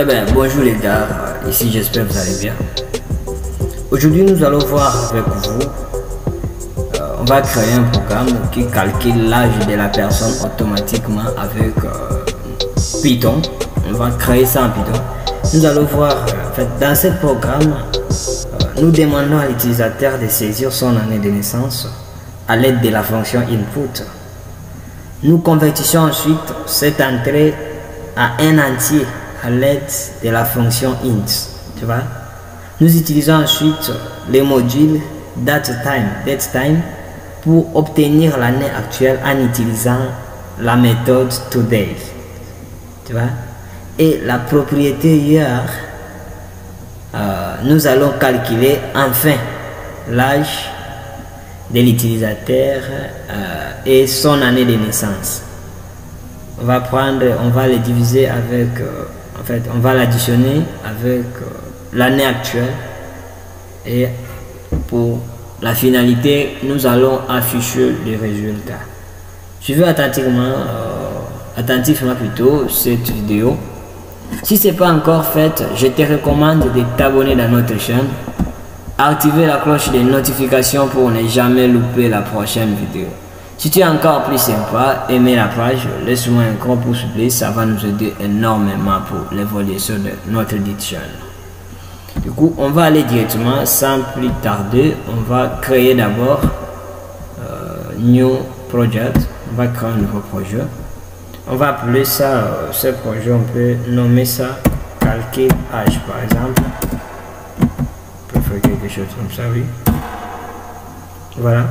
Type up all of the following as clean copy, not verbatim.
Eh bien, bonjour les gars, ici j'espère que vous allez bien. Aujourd'hui nous allons voir avec vous, on va créer un programme qui calcule l'âge de la personne automatiquement avec Python. On va créer ça en Python. Nous allons voir, en fait, dans ce programme, nous demandons à l'utilisateur de saisir son année de naissance à l'aide de la fonction input. Nous convertissons ensuite cette entrée à un entier à l'aide de la fonction int. Tu vois? Nous utilisons ensuite les modules datetime pour obtenir l'année actuelle en utilisant la méthode today. Tu vois? Et la propriété year, nous allons calculer enfin l'âge de l'utilisateur et son année de naissance. On va les diviser avec, en fait, on va l'additionner avec l'année actuelle et pour la finalité, nous allons afficher les résultats. Suivez attentivement plutôt cette vidéo. Si ce n'est pas encore fait, je te recommande de t'abonner dans notre chaîne. Activez la cloche de notification pour ne jamais louper la prochaine vidéo. Si tu es encore plus sympa, aimez la page, laisse-moi un gros pouce bleu, ça va nous aider énormément pour l'évolution de notre chaîne. Du coup, on va aller directement sans plus tarder. On va créer d'abord New Project. On va créer un nouveau projet. On va appeler ça, ce projet, on peut nommer ça calquer âge par exemple. On peut faire quelque chose comme ça, oui. Voilà.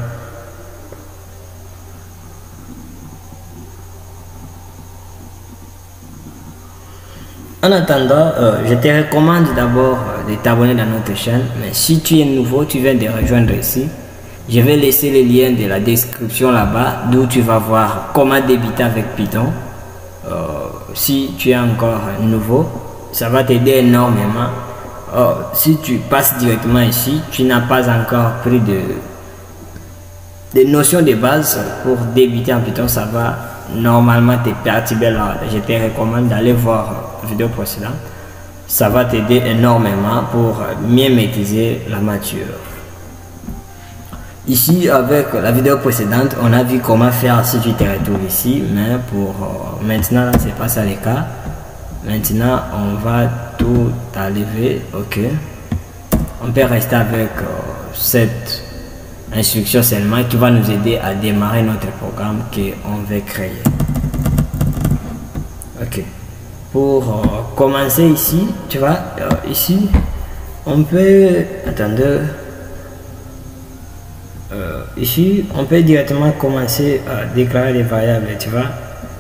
En attendant, je te recommande d'abord de t'abonner dans notre chaîne. Mais si tu es nouveau, tu viens de rejoindre ici, je vais laisser les liens de la description là-bas, d'où tu vas voir comment débuter avec Python. Si tu es encore nouveau, ça va t'aider énormément. Si tu passes directement ici, tu n'as pas encore pris de notions de base pour débuter en Python, ça va normalement te perturber là. Je te recommande d'aller voir la vidéo précédente. Ça va t'aider énormément pour mieux maîtriser la matière. Ici, avec la vidéo précédente, on a vu comment faire si tu te retrouves ici, mais pour maintenant, là, c'est pas ça le cas. Maintenant, on va tout enlever. Ok. On peut rester avec cette instruction seulement qui va nous aider à démarrer notre programme qu'on veut créer. Ok. Pour commencer ici, tu vois, ici, on peut attendre. Ici, on peut directement commencer à déclarer les variables, tu vois.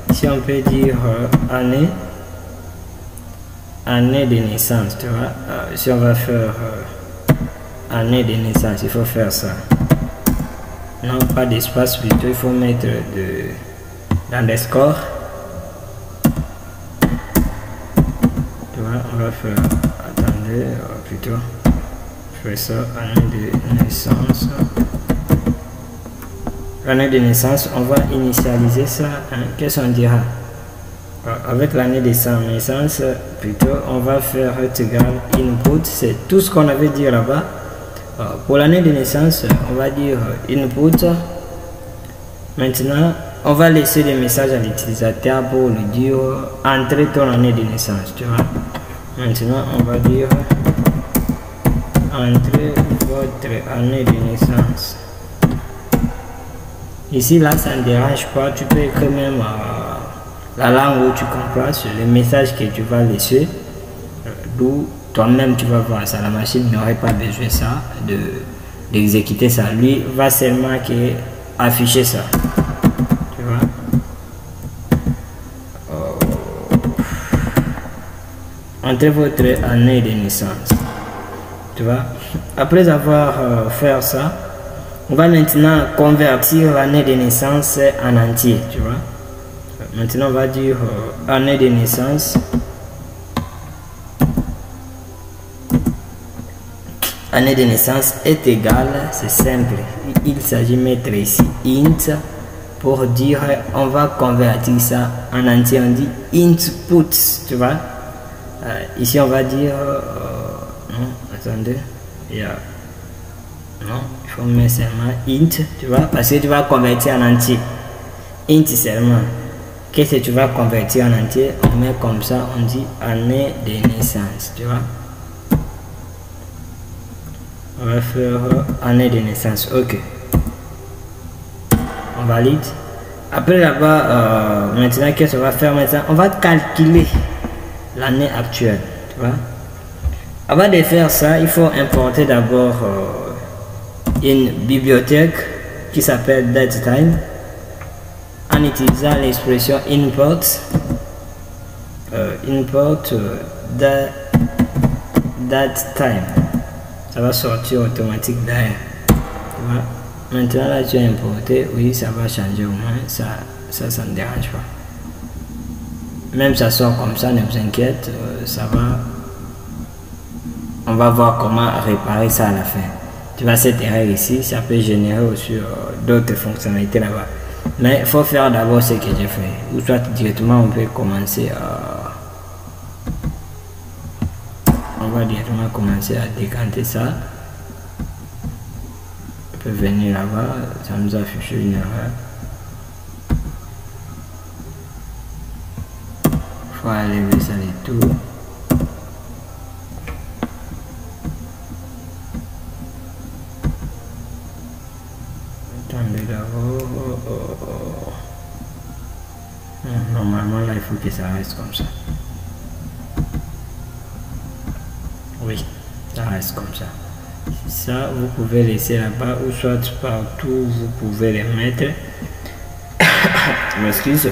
Ici, on peut dire année de naissance, tu vois. Si on va faire année de naissance, il faut faire ça. Non, pas d'espace, plutôt il faut mettre d'underscore. Tu vois, on va faire, attendez, plutôt, faire ça, année de naissance. L'année de naissance, on va initialiser ça. Hein? Qu'est-ce qu'on dira? Avec l'année de naissance, plutôt, on va faire égal input. C'est tout ce qu'on avait dit là-bas. Pour l'année de naissance, on va dire input. Maintenant, on va laisser des messages à l'utilisateur pour lui dire entrer ton année de naissance. Tu vois? Maintenant, on va dire entrer votre année de naissance. Ici, là, ça ne dérange pas. Tu peux écrire même la langue où tu comprends, le message que tu vas laisser. D'où toi-même tu vas voir ça. La machine n'aurait pas besoin ça d'exécuter ça. Lui va seulement afficher ça. Tu vois? Entrez votre année de naissance. Tu vois? Après avoir fait ça, on va maintenant convertir l'année de naissance en entier, tu vois. Maintenant, on va dire année de naissance. Année de naissance est égale, c'est simple. Il s'agit de mettre ici int pour dire on va convertir ça en entier. On dit input, tu vois. Ici, on va dire... non, attendez. Non, il faut mettre seulement int, tu vois, parce que tu vas convertir en entier. Int seulement. Qu'est-ce que tu vas convertir en entier? On met comme ça, on dit année de naissance, tu vois. On va faire année de naissance, ok. On valide. Après là-bas, maintenant, qu'est-ce qu'on va faire maintenant? On va calculer l'année actuelle, tu vois. Avant de faire ça, il faut importer d'abord une bibliothèque qui s'appelle datetime en utilisant l'expression import datetime. Ça va sortir automatique derrière. Voilà. Maintenant là tu as importé, oui ça va changer au moins, ça ne dérange pas. Même ça sort comme ça, ne vous inquiète, ça va. On va voir comment réparer ça à la fin. Tu vois cette erreur ici, ça peut générer aussi d'autres fonctionnalités là-bas. Mais il faut faire d'abord ce que j'ai fait. Ou soit directement on peut commencer à... On va directement commencer à décanter ça. On peut venir là-bas, ça nous affiche une erreur. Il faut enlever ça et tout. Attendez d'abord. Normalement là il faut que ça reste comme ça. Oui, ça reste comme ça. Ça vous pouvez laisser là-bas ou soit partout vous pouvez les mettre. Je m'excuse.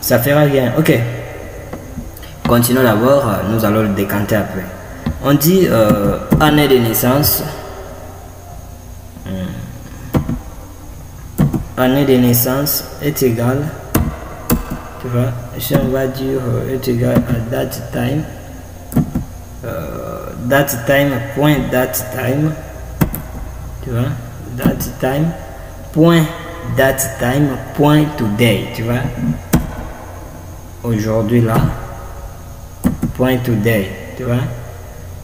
Ça fera rien. Ok. Continuons d'abord. Nous allons le décanter après. On dit année de naissance. Année de naissance est égal, tu vois, si on va dire est égal à date time, point date time, tu vois, date time point today, tu vois, aujourd'hui là, point today, tu vois.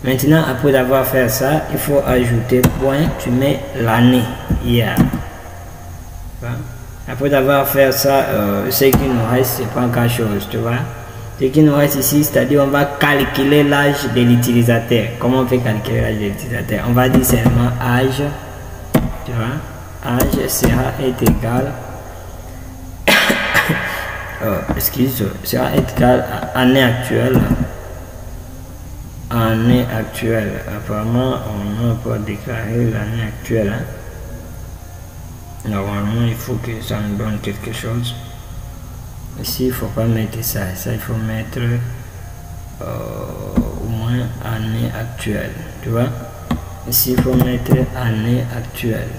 Maintenant après avoir fait ça, il faut ajouter point, tu mets l'année hier. Après avoir fait ça, ce qui nous reste, c'est pas grand chose, tu vois. Ce qui nous reste ici, c'est-à-dire on va calculer l'âge de l'utilisateur. Comment on peut calculer l'âge de l'utilisateur? On va dire seulement âge, tu vois. Âge sera égal, sera égal à année actuelle. Année actuelle. Apparemment, on n'a pas déclaré l'année actuelle. Hein. Normalement, il faut que ça nous donne quelque chose. Ici, il ne faut pas mettre ça. Ça, il faut mettre au moins année actuelle. Tu vois? Ici, il faut mettre année actuelle.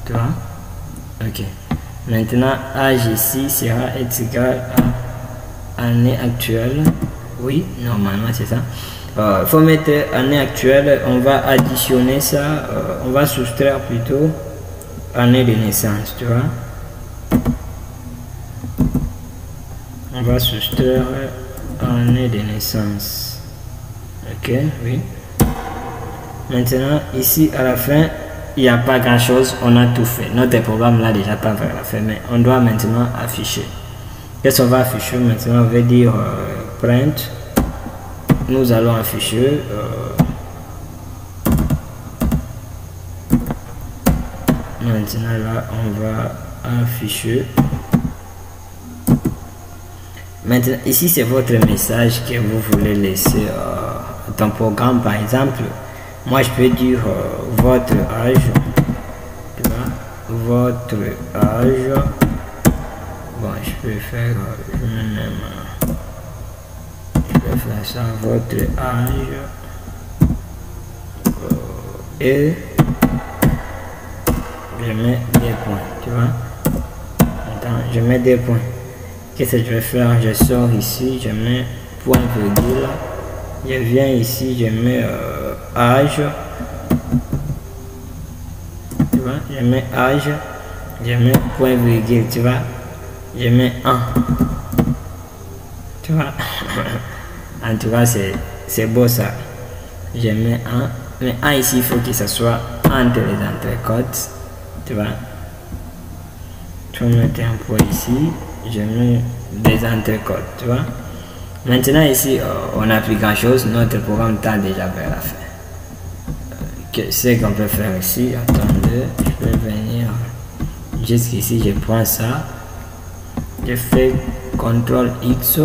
Tu vois? Ok. Maintenant, âge ici sera égal à année actuelle. Oui, normalement, c'est ça. Il faut mettre année actuelle, on va additionner ça, on va soustraire plutôt année de naissance, tu vois. On va soustraire année de naissance. Ok, oui. Maintenant, ici à la fin, il n'y a pas grand chose, on a tout fait. Notre programme là déjà pas vers la fin, mais on doit maintenant afficher. Qu'est-ce qu'on va afficher maintenant? On va dire print. Nous allons afficher maintenant là on va afficher maintenant ici c'est votre message que vous voulez laisser dans le programme. Par exemple, moi je peux dire votre âge, tu vois, votre âge. Bon, je peux faire faire ça, votre âge et je mets des points, tu vois. Attends, je mets des points. Qu'est-ce que je vais faire? Je sors ici, je mets point virgule, je viens ici, je mets âge, tu vois, je mets âge, je mets point virgule, tu vois. Je mets 1. Tu vois. En tout cas, c'est beau ça. Je mets 1. Mais 1 ici, il faut que ça soit entre les entrecôtes. Tu vois. Je vais mettre un point ici. Je mets des entrecôtes. Tu vois. Maintenant, ici, on n'a plus grand chose. Notre programme tend déjà vers la fin. Ce qu'on peut faire ici, attendez, je peux venir jusqu'ici, je prends ça. Je fais CTRL X.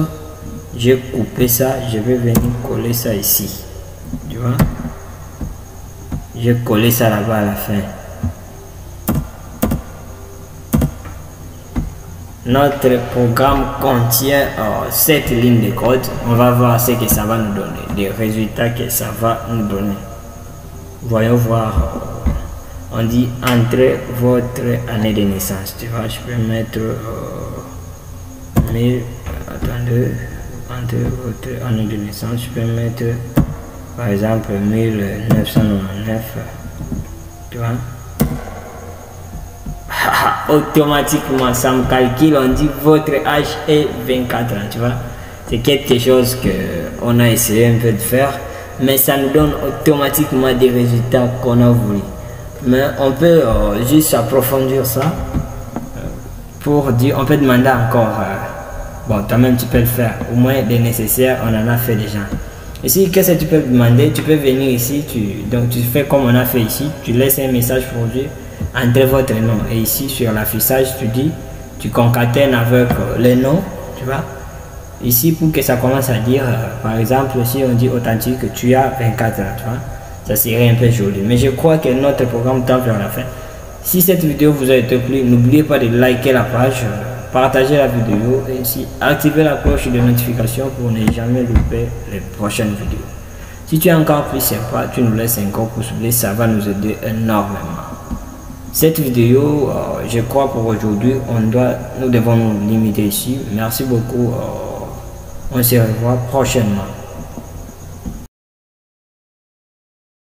J'ai coupé ça. Je vais venir coller ça ici. Tu vois. J'ai collé ça là-bas à la fin. Notre programme contient 7 lignes de code. On va voir ce que ça va nous donner, les résultats que ça va nous donner. Voyons voir. On dit entrez votre année de naissance. Tu vois, je peux mettre 1000. Attendez, entrez votre année de naissance. Je peux mettre par exemple 1999. Tu vois. Automatiquement ça me calcule, on dit votre âge est 24 ans, tu vois. C'est quelque chose que on a essayé un peu de faire, mais ça nous donne automatiquement des résultats qu'on a voulu. Mais on peut juste approfondir ça pour dire, on peut demander encore, bon, toi-même tu peux le faire, au moins les nécessaires, on en a fait déjà. Ici, qu'est-ce que tu peux demander? Tu peux venir ici, donc tu fais comme on a fait ici, tu laisses un message pour dire entrez votre nom, et ici sur l'affichage tu dis, tu concatènes avec le nom, tu vois. Ici pour que ça commence à dire, par exemple si on dit authentique, tu as 24 ans, tu vois, ça serait un peu joli. Mais je crois que notre programme tend vers la fin. Si cette vidéo vous a été plu, n'oubliez pas de liker la page, partager la vidéo et aussi activer la cloche de notification pour ne jamais louper les prochaines vidéos. Si tu es encore plus sympa, tu nous laisses un gros pouce bleu, ça va nous aider énormément. Cette vidéo, je crois pour aujourd'hui, nous devons nous limiter ici. Merci beaucoup. On se revoit prochainement.